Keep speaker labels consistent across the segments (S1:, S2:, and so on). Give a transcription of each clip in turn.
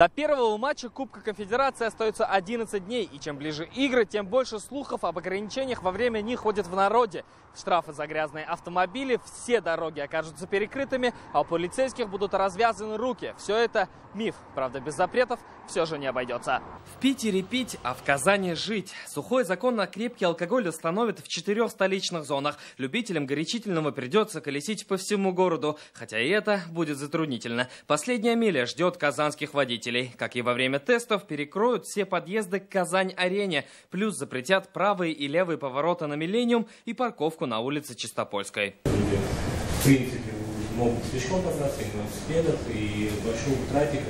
S1: До первого матча Кубка Конфедерации остается 11 дней, и чем ближе игры, тем больше слухов об ограничениях во время них ходят в народе. Штрафы за грязные автомобили, все дороги окажутся перекрытыми, а у полицейских будут развязаны руки. Все это миф, правда, без запретов все же не обойдется. В Питере пить, а в Казани жить. Сухой закон на крепкий алкоголь установят в 4 столичных зонах. Любителям горячительного придется колесить по всему городу, хотя и это будет затруднительно. Последняя миля ждет казанских водителей. Как и во время тестов, перекроют все подъезды к Казань-арене, плюс запретят правые и левые повороты на Миллениум и парковку на улице Чистопольской.
S2: В принципе, могут пешком добраться, и велосипедов, и большого трафика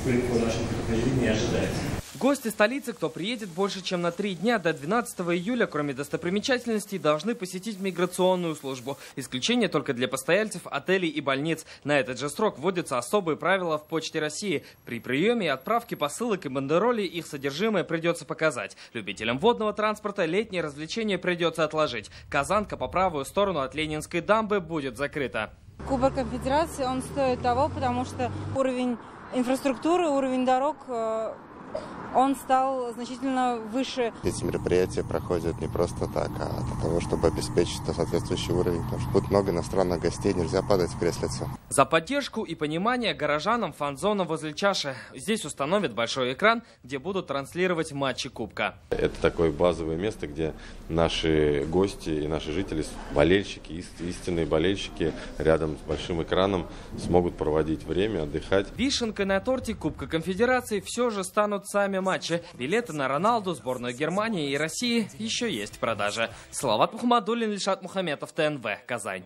S2: по нашему предупреждению не ожидается.
S1: Гости столицы, кто приедет больше, чем на 3 дня до 12 июля, кроме достопримечательностей, должны посетить миграционную службу. Исключение только для постояльцев отелей и больниц. На этот же срок вводятся особые правила в Почте России. При приеме и отправке посылок и бандеролей их содержимое придется показать. Любителям водного транспорта летние развлечения придется отложить. Казанка по правую сторону от Ленинской дамбы будет закрыта.
S3: Кубок Конфедерации, он стоит того, потому что уровень инфраструктуры, уровень дорог, он стал значительно выше.
S4: Эти мероприятия проходят не просто так, а для того, чтобы обеспечить соответствующий уровень. Потому что будет много иностранных гостей, нельзя падать в креслице.
S1: За поддержку и понимание горожанам фан-зона возле чаши. Здесь установят большой экран, где будут транслировать матчи Кубка.
S5: Это такое базовое место, где наши гости и наши жители, болельщики, истинные болельщики, рядом с большим экраном смогут проводить время, отдыхать.
S1: Вишенкой на торте Кубка Конфедерации все же станут сами матчи. Билеты на Роналду, сборную Германии и России еще есть в продаже. Салават Мухаммадуллин, Ильшат Мухаметов, ТНВ, Казань.